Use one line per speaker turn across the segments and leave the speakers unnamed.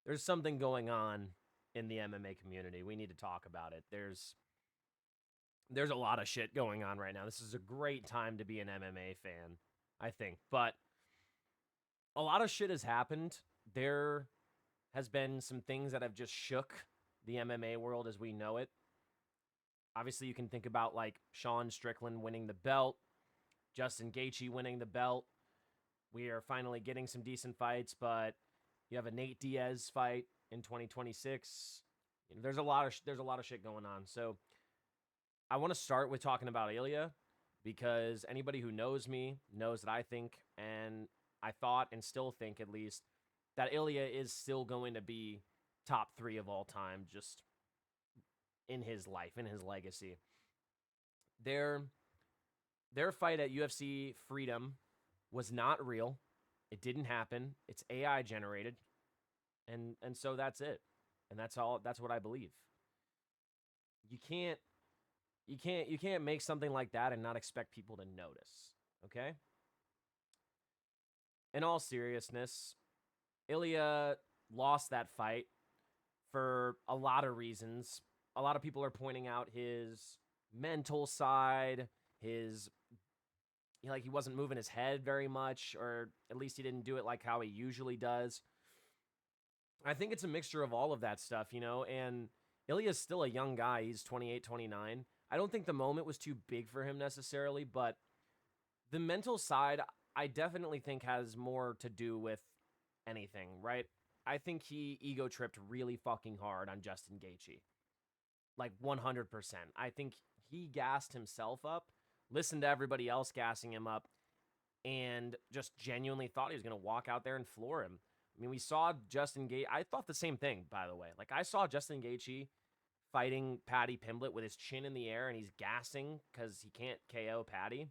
there's something going on in the MMA community. We need to talk about it. There's a lot of shit going on right now. This is a great time to be an MMA fan, I think. But a lot of shit has happened. There has been some things that have just shook the MMA world as we know it. Obviously, you can think about like Sean Strickland winning the belt, Justin Gaethje winning the belt. We are finally getting some decent fights, but you have a Nate Diaz fight in 2026. There's a lot of shit going on. So I want to start with talking about Ilya because anybody who knows me knows that I think, and I thought and still think at least, that Ilya is still going to be top three of all time, just in his life, in his legacy. Their their fight at UFC Freedom was not real. It didn't happen. It's AI generated, and so that's it. And that's all. That's what I believe. You can't you can't make something like that and not expect people to notice. Okay? In all seriousness, Ilya lost that fight for a lot of reasons. A lot of people are pointing out his mental side, his like he wasn't moving his head very much, or at least he didn't do it like how he usually does. I think it's a mixture of all of that stuff, and Ilya's still a young guy. He's 28, 29. I don't think the moment was too big for him necessarily, but the mental side, I definitely think has more to do with anything, right? I think he ego tripped really fucking hard on Justin Gaethje. Like 100%. I think he gassed himself up, listened to everybody else gassing him up, and just genuinely thought he was going to walk out there and floor him. I mean, we saw Justin Gaethje. I thought the same thing, by the way. Like, I saw Justin Gaethje fighting Paddy Pimblett with his chin in the air and he's gassing because he can't KO Paddy.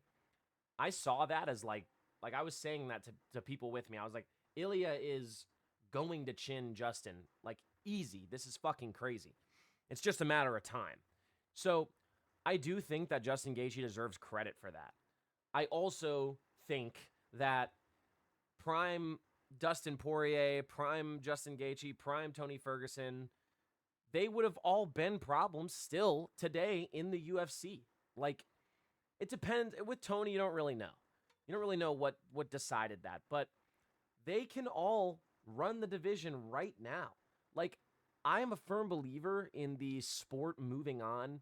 I saw that as like I was saying that to people with me. I was like, Ilya is going to chin Justin like easy. This is fucking crazy. It's just a matter of time. So I do think that Justin Gaethje deserves credit for that. I also think that prime Dustin Poirier, prime Justin Gaethje, prime Tony Ferguson, they would have all been problems still today in the UFC. Like, it depends. With Tony, you don't really know. You don't really know what decided that, but they can all run the division right now. Like, I am a firm believer in the sport moving on.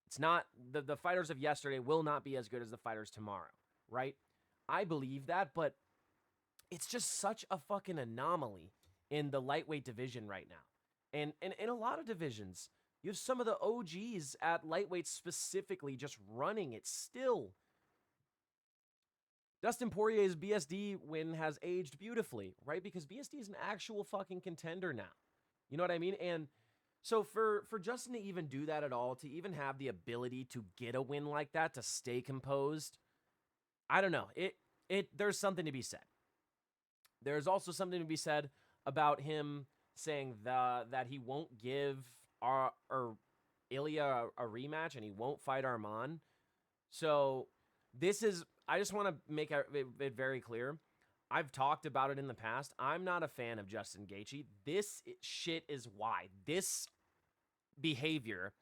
It's not the fighters of yesterday will not be as good as the fighters tomorrow, right? I believe that, but it's just such a fucking anomaly in the lightweight division right now. And in a lot of divisions, you have some of the OGs at lightweight specifically just running it still. Dustin Poirier's BSD win has aged beautifully, right? Because BSD is an actual fucking contender now. You know what I mean? And so for Justin to even do that at all, to even have the ability to get a win like that, to stay composed, I don't know. It there's something to be said. There's also something to be said about him saying that he won't give or Ilya a rematch and he won't fight Arman. So this is I just want to make it very clear. I've talked about it in the past. I'm not a fan of Justin Gaethje. This shit is why. This behavior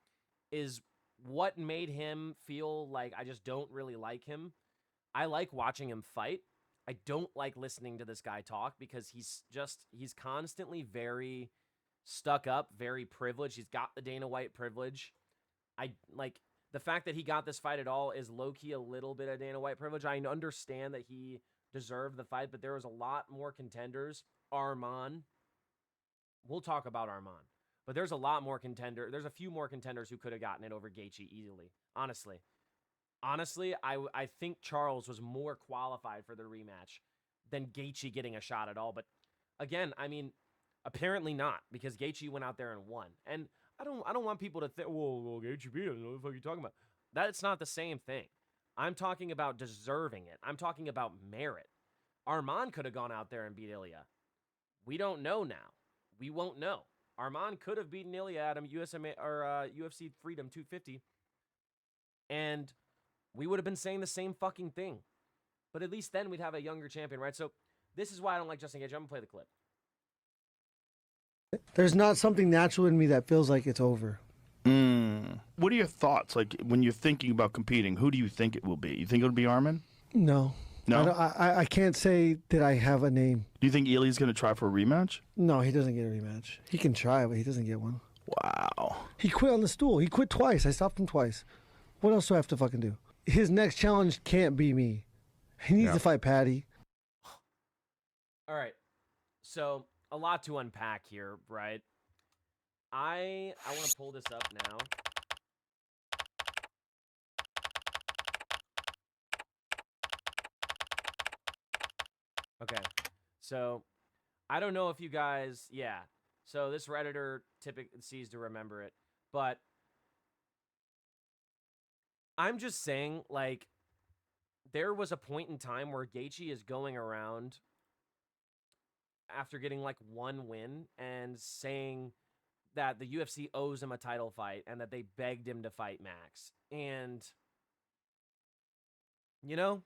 is what made him feel like I just don't really like him. I like watching him fight. I don't like listening to this guy talk because he's constantly very stuck up, very privileged. He's got the Dana White privilege. I like the fact that he got this fight at all is low key a little bit of Dana White privilege. I understand that he deserved the fight, but there was a lot more contenders. Arman, we'll talk about Arman, but there's a lot more contender. There's a few more contenders who could have gotten it over Gaethje easily. Honestly, I think Charles was more qualified for the rematch than Gaethje getting a shot at all. But again, I mean, apparently not because Gaethje went out there and won. And I don't want people to think, well, Gaethje beat him. What the fuck are you talking about? That's not the same thing. I'm talking about deserving it. I'm talking about merit. Arman could have gone out there and beat Ilya. We don't know now. We won't know. Arman could have beaten Ilya at USMA or UFC Freedom 250, and we would have been saying the same fucking thing. But at least then we'd have a younger champion, right? So this is why I don't like Justin Gaethje. I'm gonna play the clip.
There's not something natural in me that feels like it's over.
What are your thoughts? Like when you're thinking about competing, who do you think it will be? You think it'll be Armin?
No.
No?
I can't say that I have a name.
Do you think Eli's going to try for a rematch?
No, he doesn't get a rematch. He can try, but he doesn't get one.
Wow.
He quit on the stool. He quit twice. I stopped him twice. What else do I have to fucking do? His next challenge can't be me. He needs to fight Patty.
All right. So, a lot to unpack here, right? I want to pull this up now. Okay. So, I don't know if you guys, yeah. So, this Redditor typically sees to remember it, but I'm just saying, like, there was a point in time where Gaethje is going around after getting like one win and saying that the UFC owes him a title fight and that they begged him to fight Max. And you know,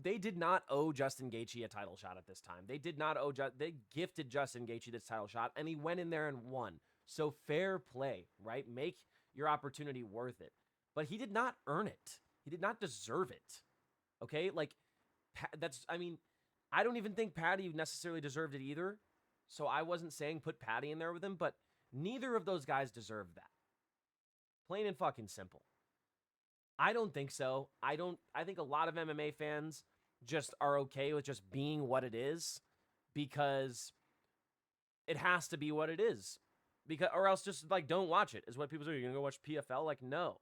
they did not owe Justin Gaethje a title shot at this time. They did not owe they gifted Justin Gaethje this title shot and he went in there and won. So fair play, right? Make your opportunity worth it. But he did not earn it. He did not deserve it. Okay? Like I don't even think Patty necessarily deserved it either. So I wasn't saying put Patty in there with him, but neither of those guys deserved that. Plain and fucking simple. I don't think so. I think a lot of MMA fans just are okay with just being what it is because it has to be what it is. Or else just like don't watch it. Is what people say. You're going to go watch PFL? Like no.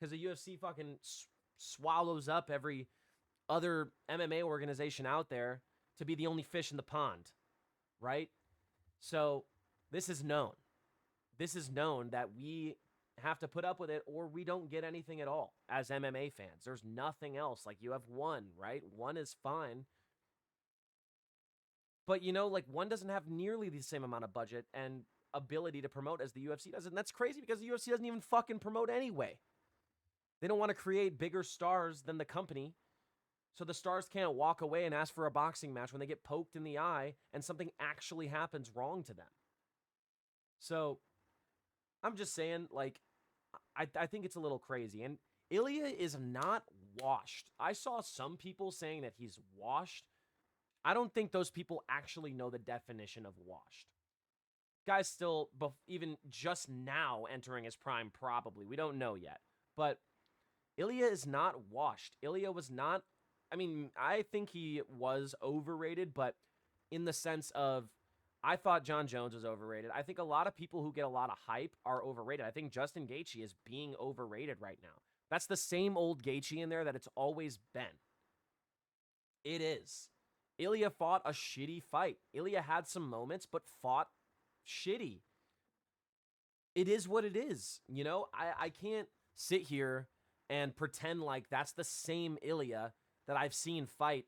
Cuz the UFC fucking swallows up every other MMA organization out there to be the only fish in the pond, right? So this is known. This is known that we have to put up with it or we don't get anything at all as MMA fans. There's nothing else. Like you have one, right? One is fine. But you know, like one doesn't have nearly the same amount of budget and ability to promote as the UFC does. And that's crazy because the UFC doesn't even fucking promote anyway. They don't want to create bigger stars than the company. So the stars can't walk away and ask for a boxing match when they get poked in the eye and something actually happens wrong to them. So I'm just saying, like, I think it's a little crazy. And Ilya is not washed. I saw some people saying that he's washed. I don't think those people actually know the definition of washed. Guy's still, even just now entering his prime, probably. We don't know yet. But Ilya is not washed. Ilya was not, I mean, I think he was overrated, but in the sense of, I thought John Jones was overrated. I think a lot of people who get a lot of hype are overrated. I think Justin Gaethje is being overrated right now. That's the same old Gaethje in there that it's always been. It is. Ilya fought a shitty fight. Ilya had some moments, but fought shitty. It is what it is. You know, I can't sit here and pretend like that's the same Ilya that I've seen fight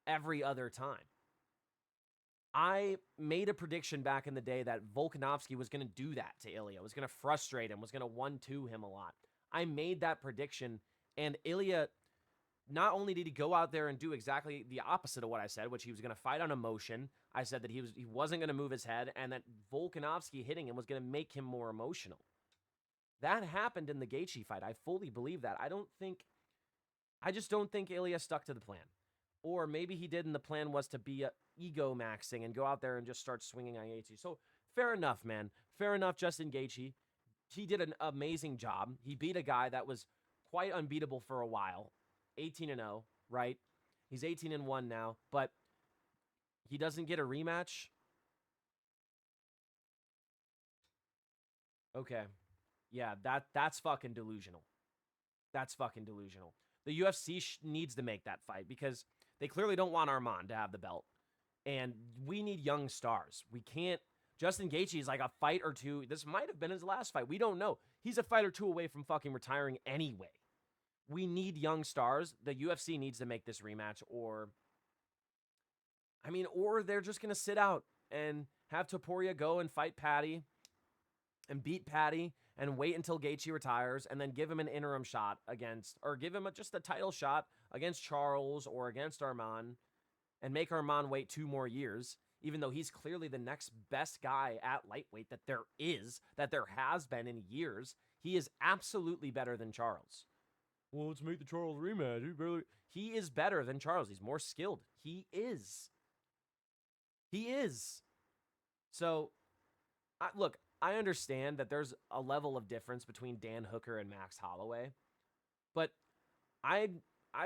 every other time. I made a prediction back in the day that Volkanovski was going to do that to Ilya, was going to frustrate him, was going to 1-2 him a lot. I made that prediction, and Ilya, not only did he go out there and do exactly the opposite of what I said, which he was going to fight on emotion. I said that he wasn't going to move his head, and that Volkanovski hitting him was going to make him more emotional. That happened in the Gaethje fight. I fully believe that. I just don't think Ilya stuck to the plan. Or maybe he did, and the plan was to be ego maxing and go out there and just start swinging on Gaethje. So fair enough, man. Fair enough, Justin Gaethje. He did an amazing job. He beat a guy that was quite unbeatable for a while. 18-0, right? He's 18-1 now, but he doesn't get a rematch. Okay. Yeah, that's fucking delusional. That's fucking delusional. The UFC needs to make that fight because they clearly don't want Arman to have the belt. And we need young stars. We can't. Justin Gaethje is like a fight or two. This might have been his last fight. We don't know. He's a fight or two away from fucking retiring anyway. We need young stars. The UFC needs to make this rematch, or they're just going to sit out and have Topuria go and fight Patty and beat Patty and wait until Gaethje retires and then give him an interim shot against, or give him just a title shot against Charles or against Arman and make Arman wait 2 more years. even though he's clearly the next best guy at lightweight that there has been in years. He is absolutely better than Charles. Well, let's make the Charles rematch. He is better than Charles. He's more skilled. He is. So, look, I understand that there's a level of difference between Dan Hooker and Max Holloway, but I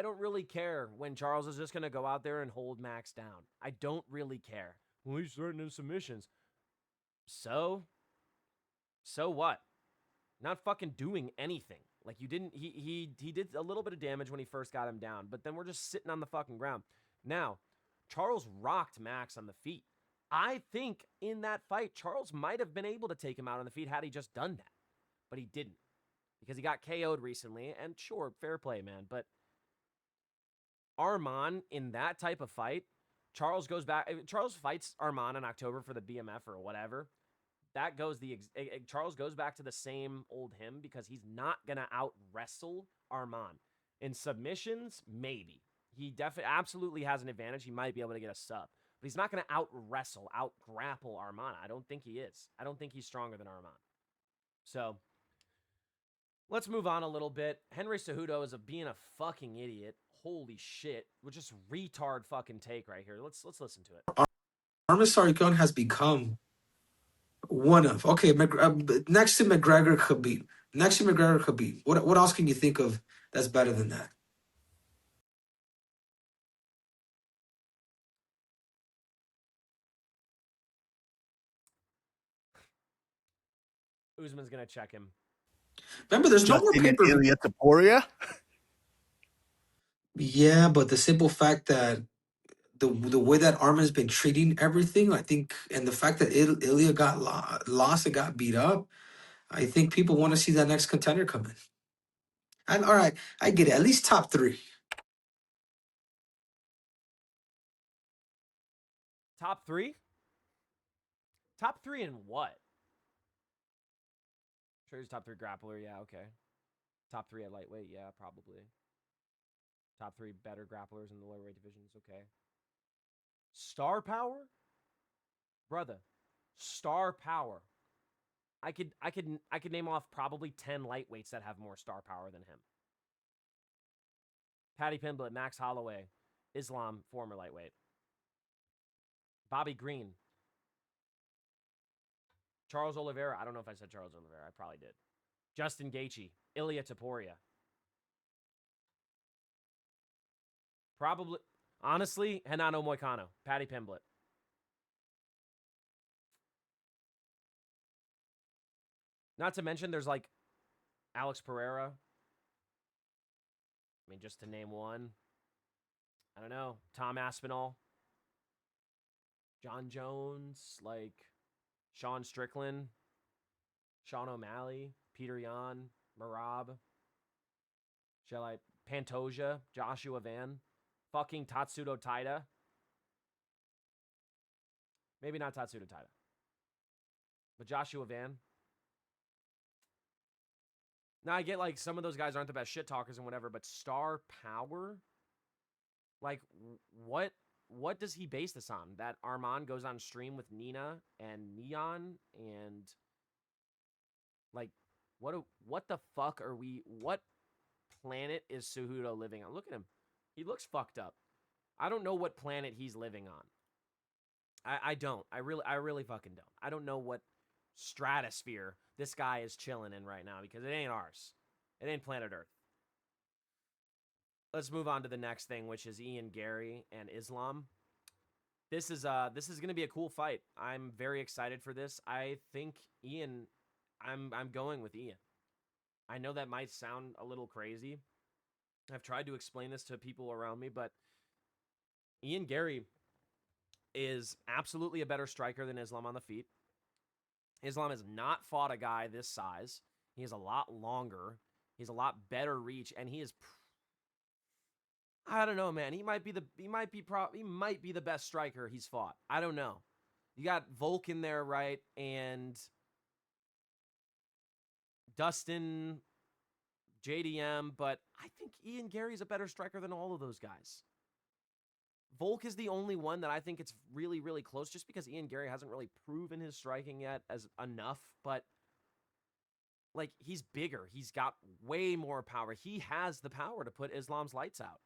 don't really care when Charles is just going to go out there and hold Max down. I don't really care. Well, he's threatening submissions. So what? Not fucking doing anything. Like, you didn't, he did a little bit of damage when he first got him down, but then we're just sitting on the fucking ground. Now, Charles rocked Max on the feet. I think in that fight, Charles might have been able to take him out on the feet had he just done that. But he didn't. Because he got KO'd recently, and sure, fair play, man. But Arman, in that type of fight, Charles fights Arman in October for the BMF or whatever. Charles goes back to the same old him because he's not going to out-wrestle Arman. In submissions, maybe. He absolutely has an advantage. He might be able to get a sub. But he's not going to out-wrestle, out-grapple Arman. I don't think he is. I don't think he's stronger than Arman. So, let's move on a little bit. Henry Cejudo is being a fucking idiot. Holy shit. Which is retard fucking take right here. Let's listen to it.
Arman Tsarukyan has become one of, next to McGregor, Khabib. What else can you think of that's better than that?
Usman's going to check him.
Remember, there's no more paper.
Ilia Topuria?
Yeah, but the simple fact that the way that Arman's been treating everything, I think, and the fact that Ilia got lost and got beat up, I think people want to see that next contender come in. And all right, I get it. At least top 3.
Top 3? Top 3 in what? Sure, he's top 3 grappler. Yeah, okay. Top 3 at lightweight. Yeah, probably. Top 3 better grapplers in the lower weight divisions. Okay. Star power? Brother. Star power. I could name off probably 10 lightweights that have more star power than him. Paddy Pimblett, Max Holloway, Islam, former lightweight. Bobby Green. Charles Oliveira. I don't know if I said Charles Oliveira. I probably did. Justin Gaethje. Ilia Topuria. Probably, honestly, Renato Moicano. Paddy Pimblett. Not to mention, there's like Alex Pereira. I mean, just to name one. I don't know. Tom Aspinall. John Jones. Like Sean Strickland. Sean O'Malley. Peter Yan. Marab. Pantoja. Joshua Van. Fucking Tatsudo Taida. Maybe not Tatsudo Taida. But Joshua Van. Now, I get, like, some of those guys aren't the best shit talkers and whatever, but star power? Like, what does he base this on? That Arman goes on stream with Nina and Neon and, like, what the fuck are we... What planet is Cejudo living on? Look at him. He looks fucked up. I don't know what planet he's living on. I don't. I really fucking don't. I don't know what stratosphere this guy is chilling in right now because it ain't ours. It ain't planet Earth. Let's move on to the next thing, which is Ian Gary and Islam. This is going to be a cool fight. I'm very excited for this. I think Ian, I'm going with Ian. I know that might sound a little crazy. I've tried to explain this to people around me, but Ian Gary is absolutely a better striker than Islam on the feet. Islam has not fought a guy this size. He is a lot longer. He's a lot better reach, and he is. I don't know, man. He might be the best striker he's fought. I don't know. You got Volk in there, right? And Dustin, JDM, but I think Ian Gary's a better striker than all of those guys. Volk is the only one that I think it's really, really close, just because Ian Gary hasn't really proven his striking yet as enough. But like, he's bigger. He's got way more power. He has the power to put Islam's lights out.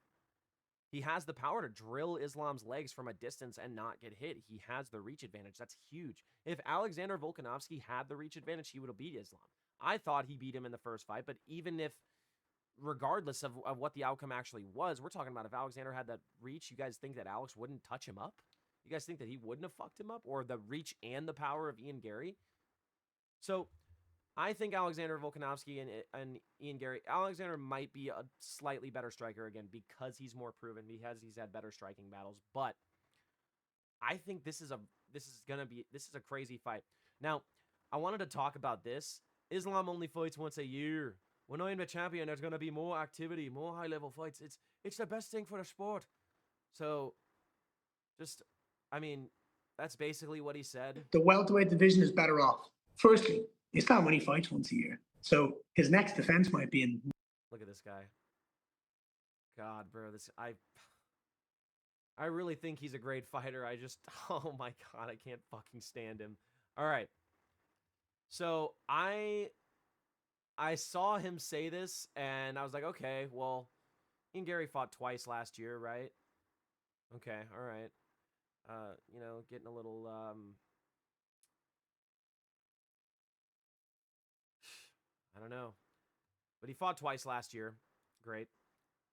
He has the power to drill Islam's legs from a distance and not get hit. He has the reach advantage. That's huge. If Alexander Volkanovski had the reach advantage, he would have beat Islam. I thought he beat him in the first fight, but even if, regardless of what the outcome actually was, we're talking about if Alexander had that reach, you guys think that Alex wouldn't touch him up? You guys think that he wouldn't have fucked him up? Or the reach and the power of Ian Gary? So I think Alexander Volkanovski and Ian Gary, Alexander might be a slightly better striker again because he's more proven, because he's had better striking battles. But I think this is a crazy fight. Now, I wanted to talk about this. Islam only fights once a year. When I'm the champion, there's going to be more activity, more high-level fights. It's the best thing for the sport. So, that's basically what he said.
The welterweight division is better off. Firstly, Islam only fights once a year. So his next defense might be in...
Look at this guy. God, bro, I really think he's a great fighter. Oh my God, I can't fucking stand him. All right. So I saw him say this, and I was like, okay, well, Ian Gary fought twice last year, right? Okay, all right. Getting a little, I don't know. But he fought twice last year. Great.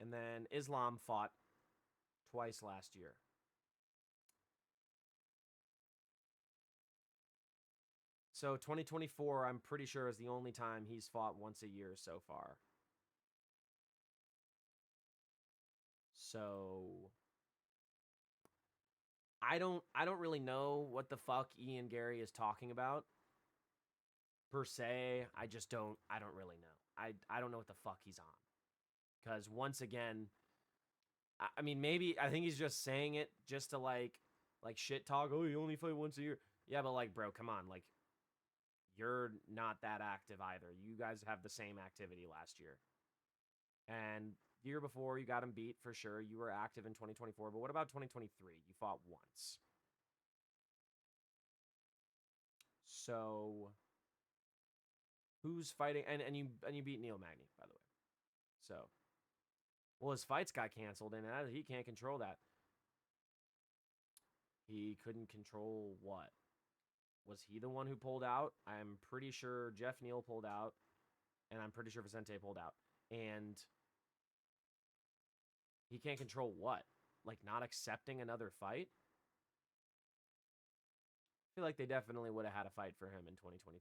And then Islam fought twice last year. So 2024, I'm pretty sure, is the only time he's fought once a year so far. So I don't really know what the fuck Ian Gary is talking about per se. I don't really know. I don't know what the fuck he's on. Because once again, I mean, maybe I think he's just saying it just to like shit talk. Oh, you only fight once a year. Yeah, but like, bro, come on, like, you're not that active either. You guys have the same activity last year. And the year before, you got him beat for sure. You were active in 2024. But what about 2023? You fought once. So who's fighting? And you beat Neil Magny, by the way. So, well, his fights got canceled, and he can't control that. He couldn't control what? Was he the one who pulled out? I'm pretty sure Jeff Neal pulled out, and I'm pretty sure Vicente pulled out. And he can't control what? Like, not accepting another fight? I feel like they definitely would have had a fight for him in 2023.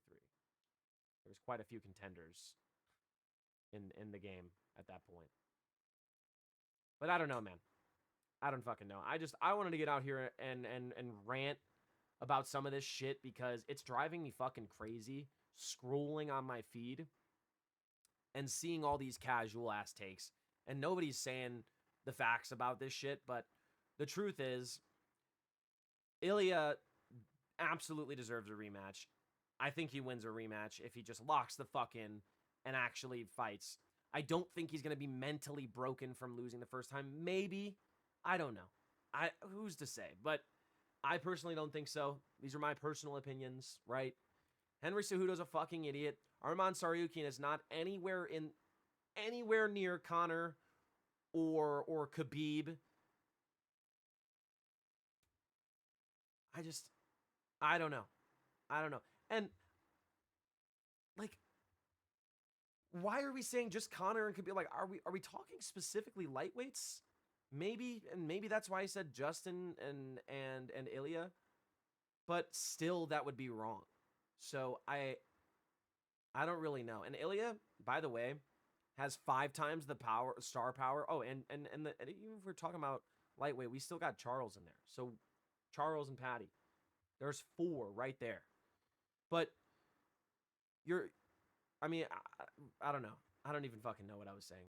There's quite a few contenders in the game at that point. But I don't know, man. I don't fucking know. I wanted to get out here and rant about some of this shit because it's driving me fucking crazy scrolling on my feed and seeing all these casual ass takes, and nobody's saying the facts about this shit. But the truth is, Ilya absolutely deserves a rematch. I think he wins a rematch if he just locks the fuck in and actually fights. I don't think he's going to be mentally broken from losing the first time. Maybe. I don't know. Who's to say? But I personally don't think so. These are my personal opinions, right? Henry Cejudo's a fucking idiot. Arman Tsarukyan is not anywhere near Conor or Khabib. I don't know. And like, why are we saying just Conor and Khabib? Like, are we talking specifically lightweights? Maybe that's why I said Justin and Ilya. But still, that would be wrong. So I don't really know. And Ilya, by the way, has 5 times the star power. Oh, and even if we're talking about lightweight, we still got Charles in there. So Charles and Patty. There's 4 right there. But I don't know. I don't even fucking know what I was saying.